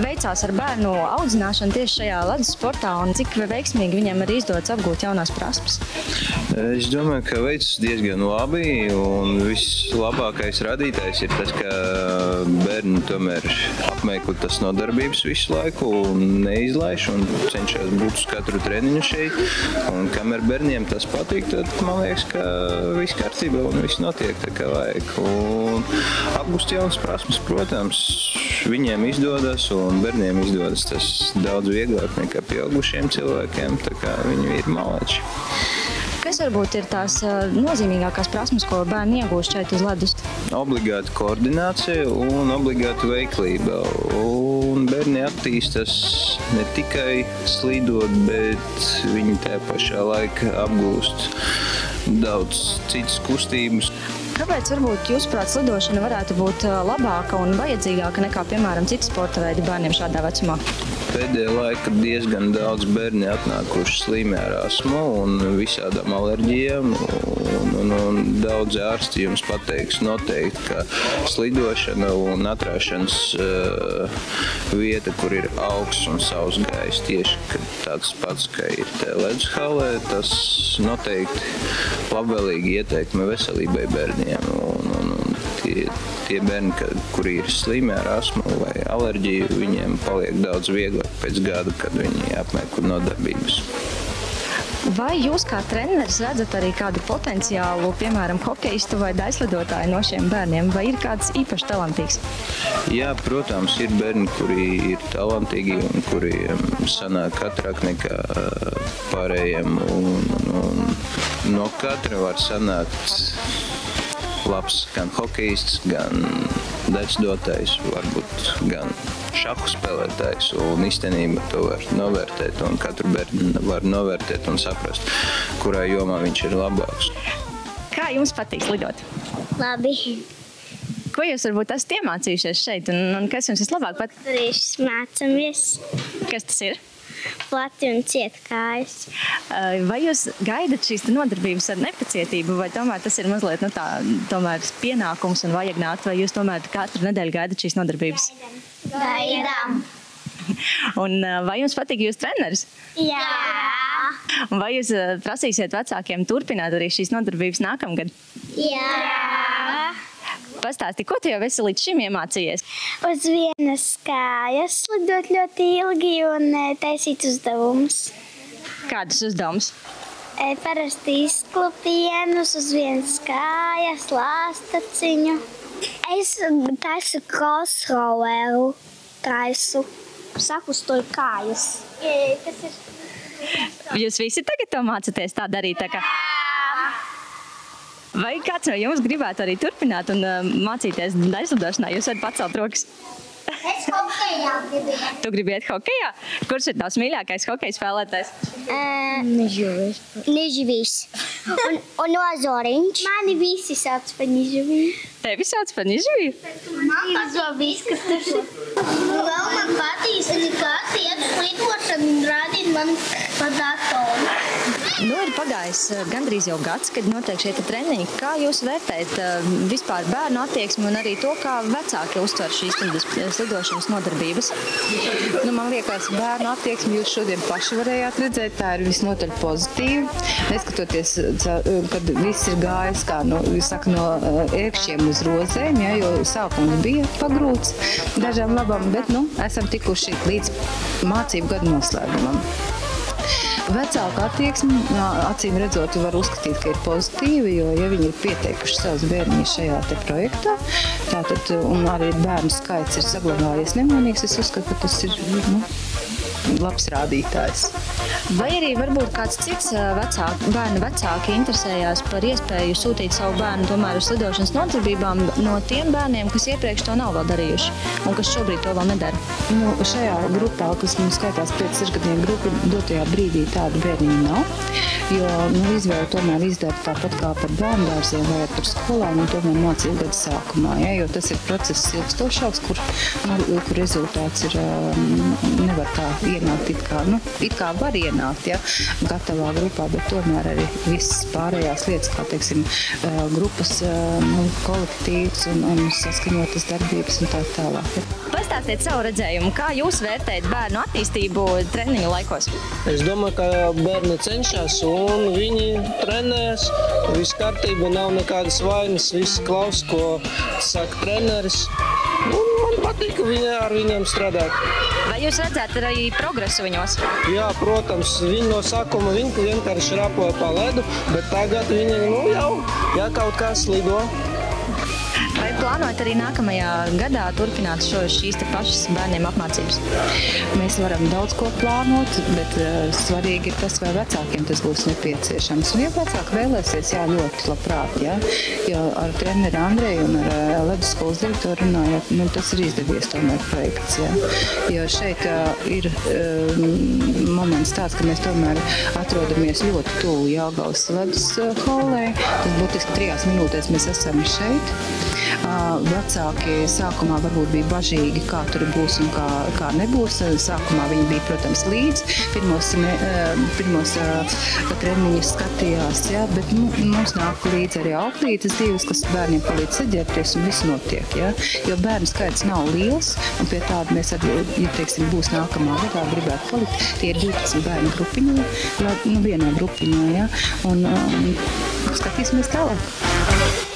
Veicās ar bērnu audzināšanu tieši šajā ledus sportā un cik veiksmīgi viņiem arī izdodas apgūt jaunās prasmes? Es domāju, ka veicas diezgan labi un vislabākais radītājs ir tas, ka bērni tomēr apmeklē tas nodarbības visu laiku un neizlaiž un cenšas būt uz katru treniņu šeit. Un kamēr bērniem tas patīk, tad man liekas, ka viss kārtībā un viss notiek tā kā vajag. Un apgūst jaunas prasmes, protams, viņiem izdodas un bērniem izdodas tas daudz vieglāk nekā pieaugušiem cilvēkiem, tā kā viņi ir malēči. Kas varbūt ir tās nozīmīgākās prasmes, ko bērni iegūst šeit uz ledus? Obligāta koordinācija un obligāta veiklība. Un bērni attīstas ne tikai slidot, bet viņi tajā pašā laikā apgūst daudz citas kustības. Kāpēc varbūt jūsuprāt slidošana varētu būt labāka un vajadzīgāka nekā, piemēram, citi sporta veidi bērniem šādā vecumā? Pēdējā laikā diezgan daudz bērni atnākuši slimi ar astmu un visādām alerģijām. Un daudzi ārsti jums pateiks noteikti, ka slidošana un atrāšanas vieta, kur ir augsts un sauss gaiss, tieši tāds pats, kā ir te ledus halē, tas noteikti labvēlīgi ieteikumi veselībai bērniem. Un tie bērni, kuri ir slimi ar astmu vai alerģiju, viņiem paliek daudz vieglāk pēc gada, kad viņi apmeklē nodarbības. Vai jūs kā treneris redzat arī kādu potenciālu, piemēram, hokejistu vai daļslidotāju no šiem bērniem, vai ir kāds īpaši talantīgs? Jā, protams, ir bērni, kuri ir talantīgi un kuriem sanāk ātrāk nekā pārējiem. Un no katra var sanākt labs gan hokejists, gan daļsdotājs, varbūt gan šahu spēlētājs. Un īstenībā to var novērtēt un katru bērnu var novērtēt un saprast, kurā jomā viņš ir labāks. Kā jums patīk slidot? Labi. Ko jūs varbūt esat iemācījušies šeit un kas jums vislabāk patīk? Arī mācamies. Kas tas ir? Plati un ciet kājas. Vai jūs gaidat šīs nodarbības ar nepacietību, vai tomēr tas ir mazliet tomēr pienākums un vajag nākt, vai jūs tomēr katru nedēļu gaidat šīs nodarbības? Gaidām. Un vai jums patīk jūs treneris? Jā. Un vai jūs prasīsiet vecākiem turpināt arī šīs nodarbības nākamgad? Jā. Pastāsti, ko tu jau esi līdz šim iemācījies? Uz vienas kājas slidot ļoti ilgi un taisīt uzdevumus. Kādus uzdevumus? Parasti izklupienus uz vienas kājas, lāstaciņu. Es taisu crossroweru. Sakustoju kājas. Tas ir... Jūs visi tagad to mācāties tā darīt? Vai kāds no jums gribētu arī turpināt un mācīties daļslidošanā? Jūs varat pacelt rokas. Es hokejā gribēju. Tu gribi iet hokejā? Kurš ir tavs mīļākais hokeja spēlētājs? Nižvīs. Un Ozoriņš. Mani visi sauc par Nižviju. Tevi sauc par Nižviju? Man Ozoriņš, kas tas ir. Vēl man patīk, kāds iet slidošanu un rādīt man pa datoru. Ir pagājis gandrīz jau gads, kad notiek šie treniņi. Kā jūs vērtējat vispār bērnu attieksmi un arī to, kā vecāki uztver šīs slidošanas nodarbības? Man liekas, bērnu attieksmi jūs šodien paši varējāt redzēt, tā ir visnotaļ pozitīva. Neskatoties, kad viss ir gājis kā no ērkšķiem uz rozēm, jo sākums bija pagrūts dažām labām, bet esam tikuši līdz mācību gadu noslēgumam. Vecāka attieksme, acīm redzot, var uzskatīt, ka ir pozitīva, jo, ja viņi ir pieteikuši savus bērniņus šajā te projektā, un arī bērnu skaits ir saglabājies nemainīgs, es uzskatu, ka tas ir labs rādītājs. Vai arī varbūt kāds cits bērnu vecāki interesējās par iespēju sūtīt savu bērnu tomēr uz slidošanas nodarbībām no tiem bērniem, kas iepriekš to nav vēl darījuši un kas šobrīd to vēl nedara? Šajā grupā, kas mums skaitās 5-6 gadnieku grupa, dotajā brīdī tādu bērniņu nav. jo izvēle tomēr izdara tāpat kā par bērndārziem vai par skolām, un tomēr mācību gada sākumā, ja, jo tas ir process ilgstošāks, kur rezultāts ir, nevar tā ienākt it kā var ienākt, ja, gatavā grupā, bet tomēr arī visas pārējās lietas, kā, teiksim, grupas, kolektīvs un saskaņotas darbības un tā tālāk. Ja. Pastāstiet savu redzējumu, kā jūs vērtējat bērnu attīstību treniņu laikos? Es domāju, ka bērni cenšas un viņi trenējas, viss kārtība, nav nekādas vainas, viss klaus, ko saka treneris. Un man patīk ar viņiem strādāt. Vai jūs redzat arī progresu viņos? Jā, protams, viņi no sākuma vienkārši rapoja pa ledu, bet tagad viņi jau kaut kas lido. Vai plānojat arī nākamajā gadā turpināt šīs te pašas bērniem apmācības? Mēs varam daudz ko plānot, bet svarīgi ir tas, vai vecākiem tas būs nepieciešams. Un ja vecāki vēlēsies, jā, ļoti labprāt, jā, jo ar treneri Andreju un ar ledusskolas direktoru runājot, tas ir izdevies tomēr projekts, jā. Jo šeit ir moments tāds, ka mēs tomēr atrodamies ļoti tuvu Jelgavas ledushallē. Tas būtiski 3 minūtēs mēs esam šeit. Vecāki sākumā varbūt bija bažīgi, kā tur būs un kā nebūs. Sākumā viņi bija, protams, līdz. Pirmos treniņus skatījās, jā, bet mums nāk līdz arī auklītes divas, kas bērniem palīdz saģērbties un viss notiek, jā. Jo bērnu skaits nav liels, un pie tāda mēs arī, ja teiksim, būs nākamā gadā, gribētu palikt. Tie ir 12 bērnu grupiņā, vienā grupiņā, jā, un skatīsimies tālāk.